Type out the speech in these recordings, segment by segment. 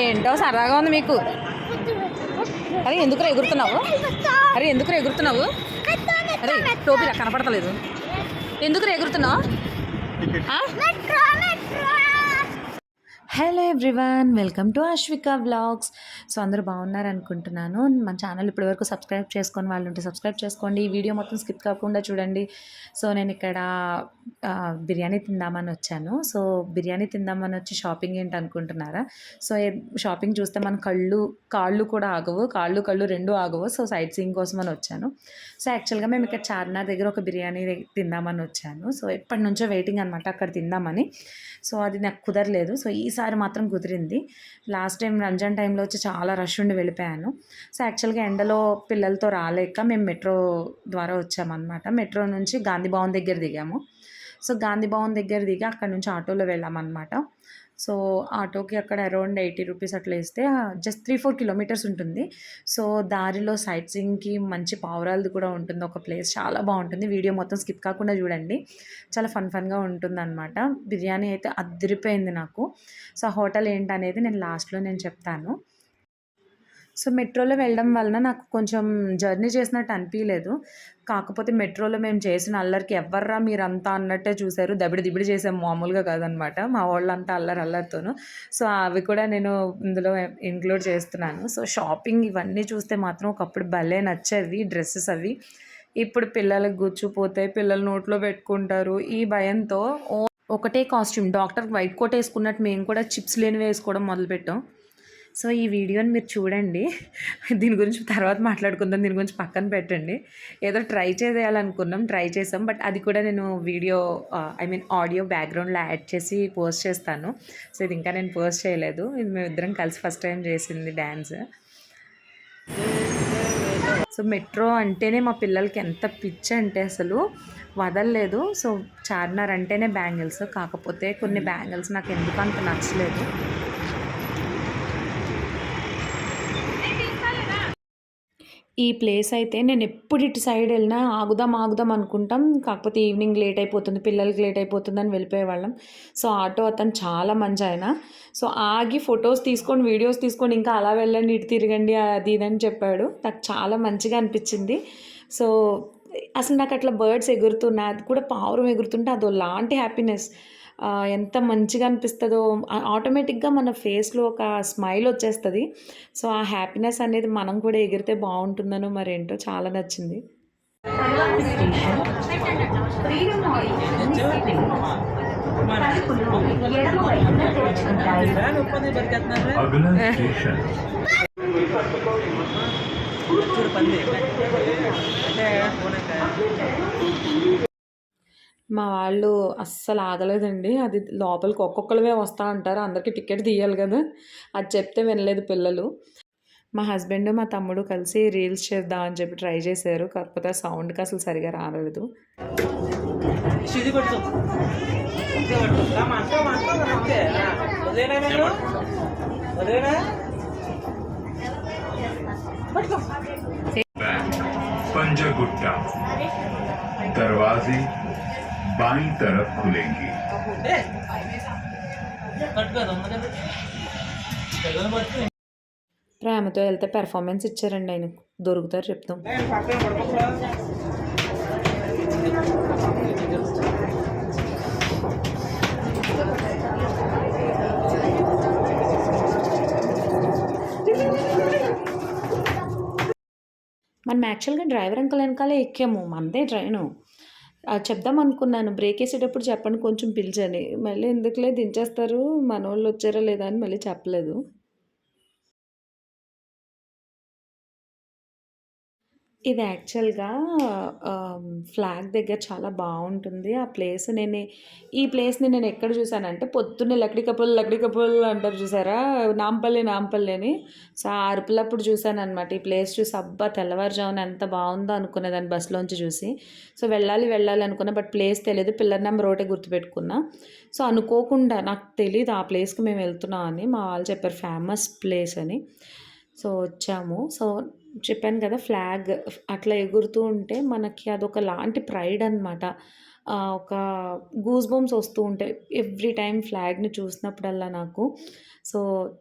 ఏంటో సరదాగా ఉంది మీకు. అరే ఎందుకు ఎగురుతున్నావు? అరే ఎందుకు ఎగురుతున్నావు? అరే టోపీలా కనపడతలేదు. ఎందుకు ఎగురుతున్నావు? Hello everyone, welcome to Ashvika vlogs. So అందరూ బాగున్నారు అనుకుంటున్నాను. మన ఛానల్ ఇప్పటివరకు సబ్స్క్రైబ్ చేసుకొని వాళ్ళు ఉంటే సబ్స్క్రైబ్ చేసుకోండి. ఈ వీడియో మొత్తం స్కిప్ కాకుండా చూడండి. సో నేను ఇక్కడ బిర్యానీ తిందామని వచ్చాను. సో బిర్యానీ తిందామని వచ్చి షాపింగ్ ఏంటి అనుకుంటున్నారా? సో షాపింగ్ చూస్తే మన కాళ్ళు కూడా ఆగవు, కళ్ళు రెండు ఆగవు. సో సైట్ సీయింగ్ కోసం అని వచ్చాను. సో యాక్చువల్గా మేము ఇక్కడ చార్మినార్ దగ్గర ఒక బిర్యానీ తిందామని వచ్చాను. సో ఎప్పటి నుంచో వెయిటింగ్ అనమాట అక్కడ తిందామని. సో అది నాకు కుదరలేదు. సో ఈసారి మాత్రం కుదిరింది. లాస్ట్ టైం రంజాన్ టైంలో వచ్చి చాలా రష్ ఉండి వెళ్ళిపోయాను. సో యాక్చువల్గా ఎండలో పిల్లలతో రాలేక మేము మెట్రో ద్వారా వచ్చామన్నమాట. మెట్రో నుంచి గాంధీ భవన్ దగ్గర దిగాము. సో గాంధీ భవన్ దగ్గర దిగి అక్కడ నుంచి ఆటోలో వెళ్ళామన్నమాట. సో ఆటోకి అక్కడ అరౌండ్ 80 రూపీస్ అట్లా ఇస్తే జస్ట్ 3-4 కిలోమీటర్స్ ఉంటుంది. సో దారిలో సైట్ సీయింగ్కి మంచి పావురాలది కూడా ఉంటుంది ఒక ప్లేస్, చాలా బాగుంటుంది. వీడియో మొత్తం స్కిప్ కాకుండా చూడండి, చాలా ఫన్గా ఉంటుంది అనమాట. బిర్యానీ అయితే అదిరిపోయింది నాకు. సో హోటల్ ఏంటనేది నేను లాస్ట్లో చెప్తాను. సో మెట్రోలో వెళ్ళడం వలన నాకు కొంచెం జర్నీ చేసినట్టు అనిపించలేదు. కాకపోతే మెట్రోలో మేము చేసిన అల్లరికి ఎవర్రా మీరంతా అన్నట్టే చూశారు. దబిడి చేసాం, మామూలుగా కాదనమాట. మా వాళ్ళంతా అల్లరితోను. సో అవి కూడా నేను ఇందులో ఇంక్లూడ్ చేస్తున్నాను. సో షాపింగ్ ఇవన్నీ చూస్తే మాత్రం ఒకప్పుడు భలే నచ్చేవి డ్రెస్సెస్ అవి. ఇప్పుడు పిల్లలకు గుచ్చిపోతే పిల్లలు నోట్లో పెట్టుకుంటారు ఈ భయంతో ఒకటే కాస్ట్యూమ్, డాక్టర్కి వైట్ కోట్ వేసుకున్నట్టు మేము కూడా చిప్స్ లేనివి వేసుకోవడం మొదలుపెట్టాం. సో ఈ వీడియోని మీరు చూడండి, దీని గురించి తర్వాత మాట్లాడుకుందాం, దీని గురించి పక్కన పెట్టండి. ఏదో ట్రై చేసాం, బట్ అది కూడా నేను వీడియో ఆడియో బ్యాక్గ్రౌండ్లో యాడ్ చేసి పోస్ట్ చేస్తాను. సో ఇది ఇంకా నేను పోస్ట్ చేయలేదు. ఇది మేము ఇద్దరం కలిసి ఫస్ట్ టైం చేసింది డ్యాన్స్. సో మెట్రో అంటేనే మా పిల్లలకి ఎంత పిచ్చి అంటే అసలు వదలలేదు. సో చార్మినార్ అంటేనే బ్యాంగిల్స్, కాకపోతే కొన్ని బ్యాంగిల్స్ నాకు ఎందుకు అంత నచ్చలేదు. ఈ ప్లేస్ అయితే నేను ఎప్పుడు ఇటు సైడ్ వెళ్ళినా ఆగుదాం అనుకుంటాం. కాకపోతే ఈవినింగ్ లేట్ అయిపోతుంది, పిల్లలకి లేట్ అయిపోతుందని వెళ్ళిపోయేవాళ్ళం. సో ఆటో అతను చాలా మంచి ఆయన. సో ఆగి ఫొటోస్ తీసుకొని వీడియోస్ తీసుకొని ఇంకా అలా వెళ్ళండి, ఇటు తిరగండి, అది ఇదని చెప్పాడు. నాకు చాలా మంచిగా అనిపించింది. సో అసలు నాకు అట్లా బర్డ్స్ ఎగురుతున్నాయి, అది కూడా పావురం ఎగురుతుంటే అదో లాంటి హ్యాపీనెస్. ఎంత మంచిగా అనిపిస్తుందో, ఆటోమేటిక్గా మన ఫేస్లో ఒక స్మైల్ వచ్చేస్తుంది. సో ఆ హ్యాపీనెస్ అనేది మనం కూడా ఎగిరితే బాగుంటుందనో మరేంటో చాలా నచ్చింది. మా వాళ్ళు అస్సలు ఆగలేదండి. అది లోపలికి ఒక్కొక్కరివే వస్తూ ఉంటారు, అందరికీ టికెట్ తీయాలి కదా, అది చెప్తే వినలేదు పిల్లలు. మా హస్బెండ్ మా తమ్ముడు కలిసి రీల్స్ చేద్దామని చెప్పి ట్రై చేశారు. కాకపోతే ఆ సౌండ్కి అసలు సరిగా రాలేదు. पंजागुट्टा दरवाजे बाईं तरफ खुलेंगे. ప్రేమతో వెళ్తే పెర్ఫార్మెన్స్ ఇచ్చారండి ఆయన, దొరుకుతారు చెప్తాం. మనం యాక్చువల్గా డ్రైవర్ అంకుల్ వెనకాలే ఎక్కాము, మనదే ట్రైను. చెప్దాం అనుకున్నాను, బ్రేక్ వేసేటప్పుడు చెప్పండి కొంచెం పిలిచని. మళ్ళీ ఎందుకులే దించేస్తారు, మన వాళ్ళు వచ్చారా లేదా అని మళ్ళీ చెప్పలేదు. ఇది యాక్చువల్గా ఫ్లాగ్ దగ్గర చాలా బాగుంటుంది ఆ ప్లేస్. ఈ ప్లేస్ని నేను ఎక్కడ చూసానంటే పొద్దున్నే లక్డీ కపుల్ అంటారు చూసారా, నాంపల్లి అని. సో ఆ అరుపులప్పుడు చూసాను అనమాట. ఈ ప్లేస్ చూసి అబ్బా తెల్లవారుజామున ఎంత బాగుందో అనుకునేదాన్ని బస్సులోంచి చూసి. సో వెళ్ళాలి అనుకున్నా, బట్ ప్లేస్ తెలియదు. పిల్లర్ నెంబర్ ఒకటే గుర్తుపెట్టుకున్నా. సో అనుకోకుండా, నాకు తెలియదు ఆ ప్లేస్కి మేము వెళ్తున్నాం అని, మా వాళ్ళు చెప్పారు ఫేమస్ ప్లేస్ అని. సో వచ్చాము. సో చెప్పాను కదా, ఫ్లాగ్ అట్లా ఎగురుతూ ఉంటే మనకి అదొక లాంటి ప్రైడ్ అనమాట. ఒక గూస్ బంప్స్ వస్తూ ఉంటాయి ఎవ్రీ టైమ్ ఫ్లాగ్‌ని చూసినప్పుడల్లా నాకు. సో,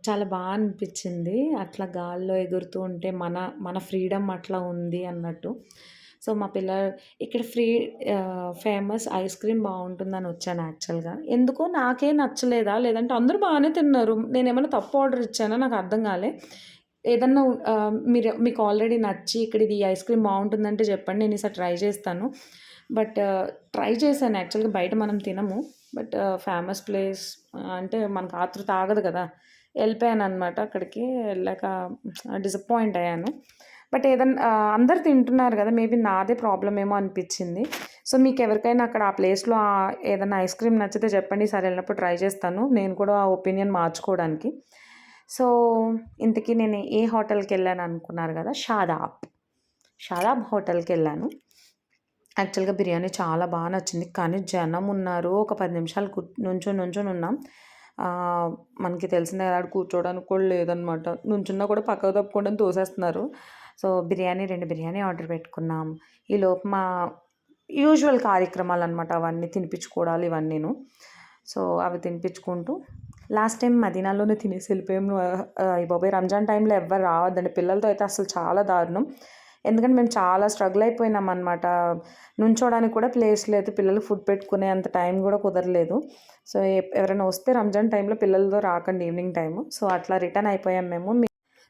చాలా అనిపిచ్చింది. అట్లా గాల్లో ఎగురుతూ ఉంటే మన ఫ్రీడమ్ అట్లా ఉంది అన్నట్టు. సో, మా పిల్లలు ఇక్కడ ఫేమస్ ఐస్ క్రీమ్ బావుంటుందని వచ్చాను యాక్చువల్‌గా. ఎందుకో నాకే నచ్చలేదా? లేదంటే అందరూ బానే తిన్నారు. నేనేమన్నా తప్పు ఆర్డర్ ఇచ్చానా? నాకు అర్థం కాలే. ఏదన్నా మీకు ఆల్రెడీ నచ్చి ఇక్కడ ఇది ఐస్ క్రీమ్ బావుంటుందంటే చెప్పండి. నేను ఈసారి ట్రై చేస్తాను. బట్ ట్రై చేశాను యాక్చువల్‌గా బయట మనం తినము. బట్ ఫేమస్ ప్లేస్ అంటే మనకు ఆతృత ఆగదు కదా! ఎళ్ళిపోయాననమాట అక్కడికి. ఎళ్ళాక డిసప్పాయింట్ అయ్యాను. బట్ అందరూ తింటున్నారు గదా! మేబీ నాదే ప్రాబ్లమ్ ఏమో అనిపిచ్చింది. సో, మీకెవరికైనా అక్కడ ఆ ప్లేస్‌లో ఏదన్నా ఐస్ క్రీమ్ నచ్చితే చెప్పండి. ఈసారి ఎళ్ళినప్పుడు ట్రై చేస్తాను. నేను కూడా ఆ ఒపీనియన్ మార్చుకోవడానికి. సో, ఇంతకీ నేను ఏ హోటల్‌కెళ్ళాననుకున్నారు గదా! షాదాబ్. షాదాబ్ హోటల్‌కెళ్ళాను. యాక్చువల్‌గా బిర్యానీ చాలా నచ్చింది. కానీ జనమున్నారు. ఒక 10 నిమిషాలు నుంచొనున్నాం. మనకి తెలిసిందే కదా! ఆడ కూర్చోవడానికి కూడా లేదనమాట. నుంచున్నా కూడా పక్కకు తప్పుకోండి అని తోసేస్తున్నారు. సో, 2 బిర్యానీ ఆర్డర్ పెట్టుకున్నాం. ఈలోపు మా యూజువల్ కార్యక్రమాలనమాట అవన్నీ తినిపించుకోవడాలు ఇవన్నీను. సో, అవి తినిపించుకుంటూ లాస్ట్ టైం మదీనాలోనే తినేసి ఎళ్ళిపోయాం. అయ్యబాబోయ్! రంజాన్ టైంలో ఎవ్వరు రావద్దండి. పిల్లలతో అయితే అసలు చాలా దారుణం. ఎందుకంటే మేము చాలా స్ట్రగుల్ అయిపోయినామనమాట. నుంచోడానికి కూడా ప్లేస్ లేదు. పిల్లలకి ఫుడ్ పెట్టుకునే అంత టైం కూడా కుదరలేదు. సో, ఎవరైనా వస్తే రంజాన్ టైంలో పిల్లలతో రాకండి ఈవినింగ్ టైము. సో, అట్లా రిటర్న్ అయిపోయాం మేము.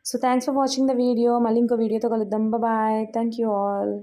So, thanks for watching the video. మళ్ళీ ఇంకో వీడియోతో కలుద్దాం. బాయ్. Thank you all.